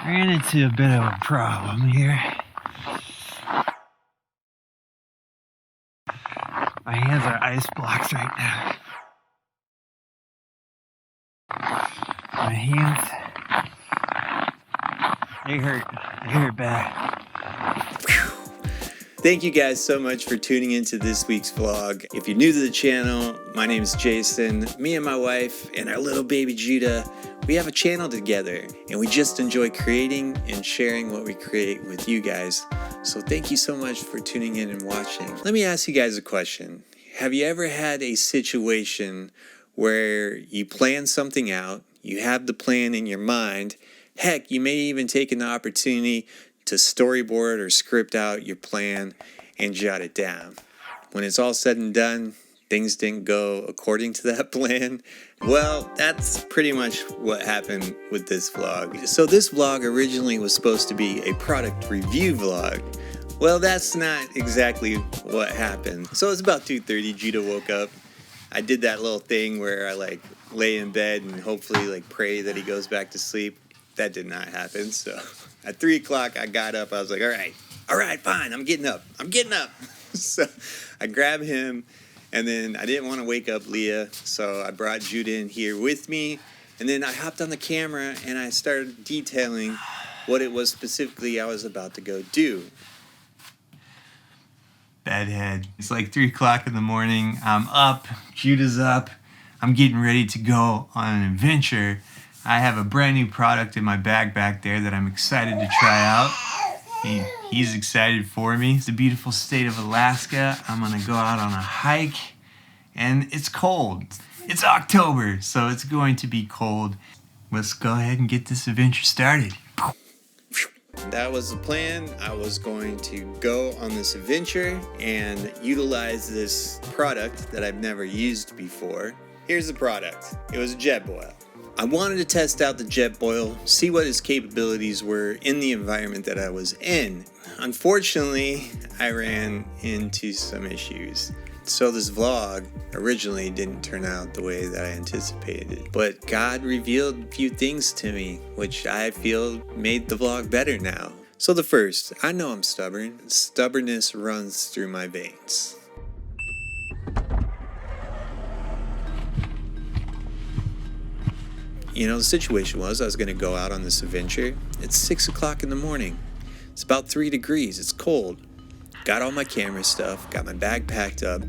Ran into a bit of a problem here. My hands are ice blocks right now. My hands, they hurt bad. Thank you guys so much for tuning into this week's vlog. If you're new to the channel, my name is Jason. Me and my wife and our little baby Judah, we have a channel together and we just enjoy creating and sharing what we create with you guys. So thank you so much for tuning in and watching. Let me ask you guys a question. Have you ever had a situation where you plan something out, you have the plan in your mind, heck, you may even take an opportunity to storyboard or script out your plan and jot it down. When it's all said and done, things didn't go according to that plan. Well, that's pretty much what happened with this vlog. So this vlog originally was supposed to be a product review vlog. Well, that's not exactly what happened. So it's about 2:30, Judah woke up. I did that little thing where I lay in bed and hopefully pray that he goes back to sleep. That did not happen. So at 3 o'clock, I got up. I was like, all right, fine. I'm getting up. So I grabbed him, and then I didn't want to wake up Leah, so I brought Judah in here with me. And then I hopped on the camera, and I started detailing what it was specifically I was about to go do. Bedhead. It's like 3 o'clock in the morning. I'm up. Judah's up. I'm getting ready to go on an adventure. I have a brand new product in my bag back there that I'm excited to try out. He's excited for me. It's the beautiful state of Alaska. I'm gonna go out on a hike, and it's cold. It's October, so it's going to be cold. Let's go ahead and get this adventure started. That was the plan. I was going to go on this adventure and utilize this product that I've never used before. Here's the product. It was a jet boil. I wanted to test out the jet boil, see what its capabilities were in the environment that I was in. Unfortunately, I ran into some issues. So this vlog originally didn't turn out the way that I anticipated. But God revealed a few things to me, which I feel made the vlog better now. So the first, I know I'm stubborn. Stubbornness runs through my veins. You know, the situation was I was going to go out on this adventure. It's 6 o'clock in the morning. It's about 3 degrees. It's cold. Got all my camera stuff, got my bag packed up,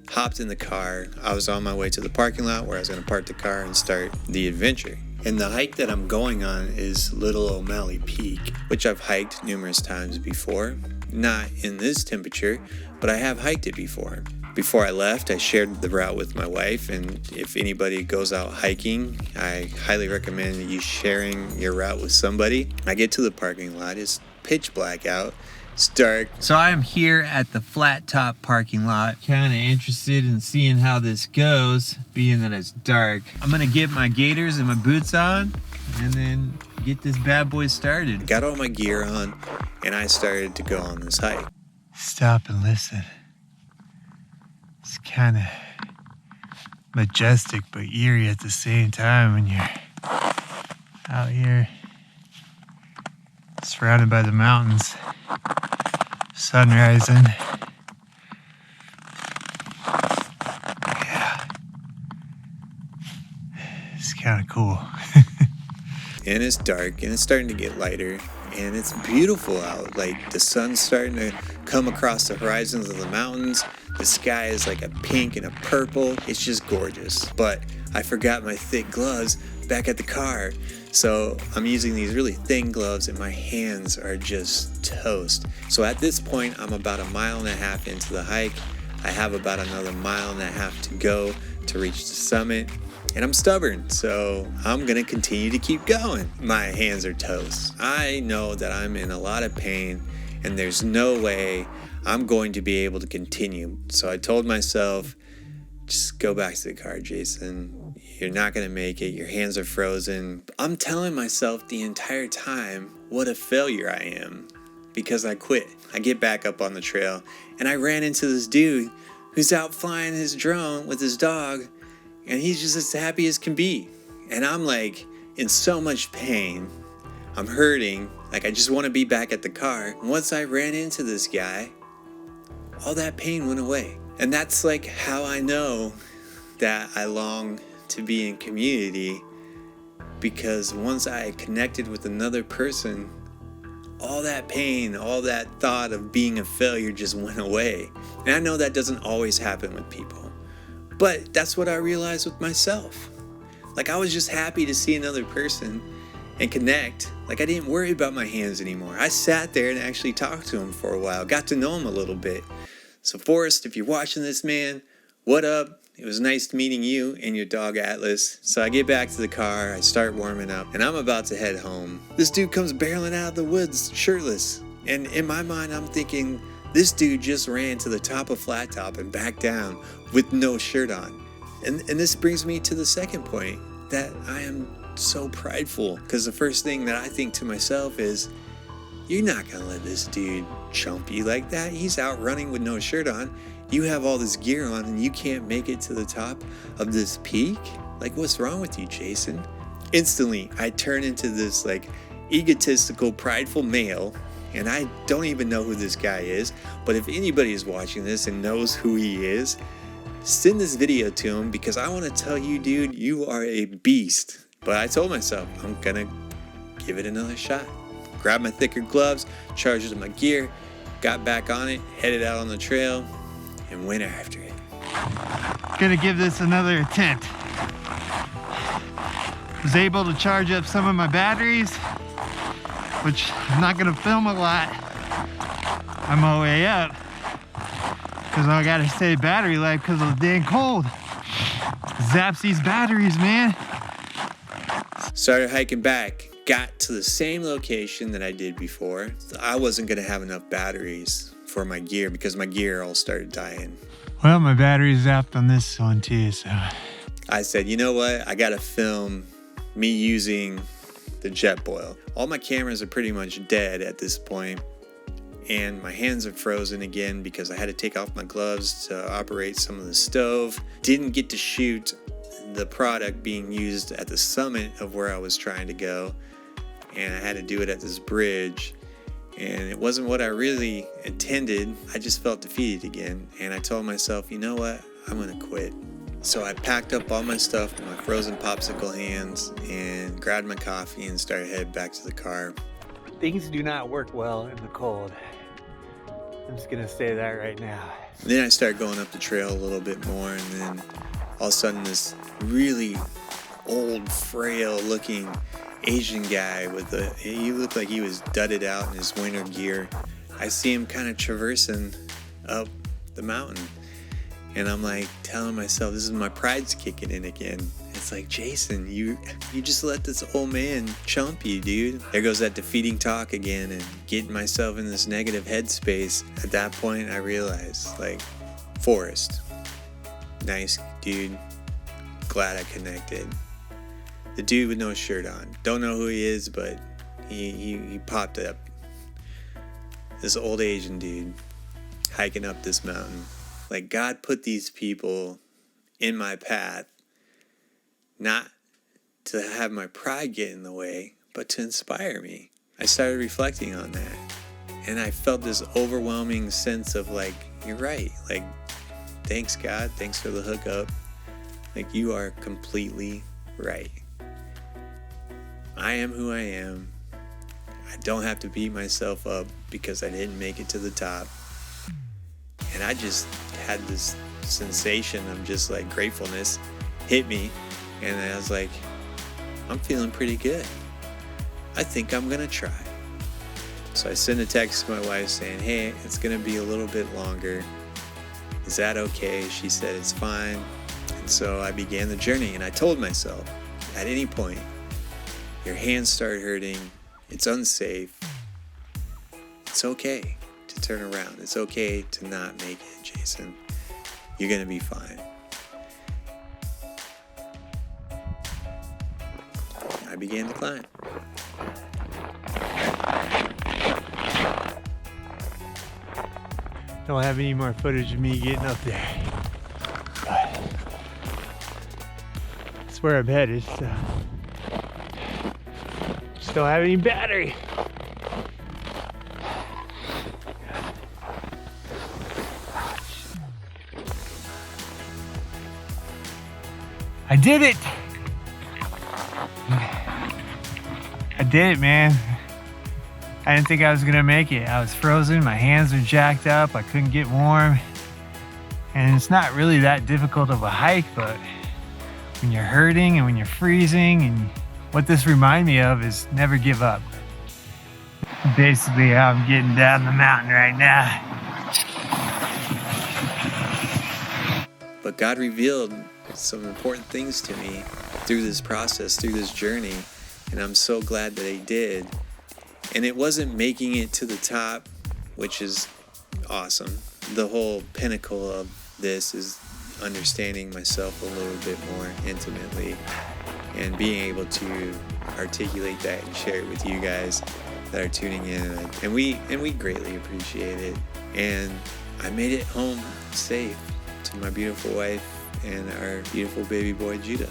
hopped in the car. I was on my way to the parking lot where I was going to park the car and start the adventure. And the hike that I'm going on is Little O'Malley Peak, which I've hiked numerous times before. Not in this temperature, but I have hiked it before. Before I left, I shared the route with my wife, and if anybody goes out hiking, I highly recommend you sharing your route with somebody. I get to the parking lot, it's pitch black out, it's dark. So I'm here at the flat top parking lot, kind of interested in seeing how this goes, being that it's dark. I'm gonna get my gaiters and my boots on, and then get this bad boy started. Got all my gear on, and I started to go on this hike. Stop and listen. It's kind of majestic but eerie at the same time when you're out here surrounded by the mountains, sun rising. Yeah, it's kind of cool. And it's dark, and it's starting to get lighter, and it's beautiful out. Like, the sun's starting to come across the horizons of the mountains. The sky is like a pink and a purple. It's just gorgeous. But I forgot my thick gloves back at the car. So I'm using these really thin gloves, and my hands are just toast. So at this point, I'm about 1.5 miles into the hike. I have about another 1.5 miles to go to reach the summit. And I'm stubborn, so I'm gonna continue to keep going. My hands are toast. I know that I'm in a lot of pain, and there's no way I'm going to be able to continue. So I told myself, just go back to the car, Jason. You're not gonna make it. Your hands are frozen. I'm telling myself the entire time what a failure I am because I quit. I get back up on the trail, and I ran into this dude who's out flying his drone with his dog, and he's just as happy as can be. And I'm like in so much pain. I'm hurting. Like, I just want to be back at the car. Once I ran into this guy, all that pain went away. And that's like how I know that I long to be in community, because once I connected with another person, all that pain, all that thought of being a failure just went away. And I know that doesn't always happen with people, but that's what I realized with myself. Like, I was just happy to see another person and connect. Like, I didn't worry about my hands anymore. I sat there and actually talked to him for a while, got to know him a little bit. So Forrest, if you're watching this, man, what up? It was nice meeting you and your dog Atlas. So I get back to the car, I start warming up, and I'm about to head home. This dude comes barreling out of the woods, shirtless. And in my mind, I'm thinking, this dude just ran to the top of Flat Top and back down with no shirt on. And this brings me to the second point, that I am so prideful. Because the first thing that I think to myself is, you're not gonna let this dude chump you like that. He's out running with no shirt on. You have all this gear on and you can't make it to the top of this peak? Like, what's wrong with you, Jason? Instantly, I turn into this like egotistical, prideful male, and I don't even know who this guy is. But if anybody is watching this and knows who he is, send this video to him, because I want to tell you, dude, you are a beast. But I told myself, I'm gonna give it another shot. Grabbed my thicker gloves, charged my gear, got back on it, headed out on the trail, and went after it. Gonna give this another attempt. Was able to charge up some of my batteries, which I'm not gonna film a lot on my way up, because I gotta save battery life because of the dang cold. Zaps these batteries, man. Started hiking back, got to the same location that I did before. I wasn't gonna have enough batteries for my gear because my gear all started dying. Well, my battery's zapped on this one too, so I said, you know what? I gotta film me using the Jetboil. All my cameras are pretty much dead at this point, and my hands are frozen again because I had to take off my gloves to operate some of the stove. Didn't get to shoot the product being used at the summit of where I was trying to go, and I had to do it at this bridge. And it wasn't what I really intended. I just felt defeated again. And I told myself, you know what? I'm gonna quit. So I packed up all my stuff with my frozen popsicle hands and grabbed my coffee and started heading back to the car. things do not work well in the cold. I'm just gonna say that right now. Then I started going up the trail a little bit more, and then all of a sudden this really old, frail looking Asian guy he looked like he was dudded out in his winter gear. I see him kind of traversing up the mountain, and I'm like telling myself, this is my pride's kicking in again. It's like, Jason, you just let this old man chump you, dude. There goes that defeating talk again, and getting myself in this negative headspace. At that point, I realized, like, Forrest, nice dude, glad I connected. The dude with no shirt on, don't know who he is, but he popped up. This old Asian dude hiking up this mountain. Like, God put these people in my path, not to have my pride get in the way, but to inspire me. I started reflecting on that, and I felt this overwhelming sense of, like, you're right. Like, thanks, God. Thanks for the hookup. Like, you are completely right. I am who I am. I don't have to beat myself up because I didn't make it to the top. And I just had this sensation of just like gratefulness hit me. And I was like, I'm feeling pretty good. I think I'm gonna try. So I sent a text to my wife saying, hey, it's gonna be a little bit longer. Is that okay? She said it's fine. And so I began the journey, and I told myself, at any point, your hands start hurting, it's unsafe, it's okay to turn around. It's okay to not make it, Jason. You're gonna be fine. I began to climb. Don't have any more footage of me getting up there, but that's where I'm headed. So just Don't have any battery. I did it! I did it, man. I didn't think I was gonna make it. I was frozen, my hands were jacked up, I couldn't get warm. And it's not really that difficult of a hike, but when you're hurting and when you're freezing, and what this reminded me of is never give up. Basically how I'm getting down the mountain right now. But God revealed some important things to me through this process, through this journey, and I'm so glad that He did. And it wasn't making it to the top, which is awesome. The whole pinnacle of this is understanding myself a little bit more intimately and being able to articulate that and share it with you guys that are tuning in, and we greatly appreciate it. And I made it home safe to my beautiful wife and our beautiful baby boy Judah.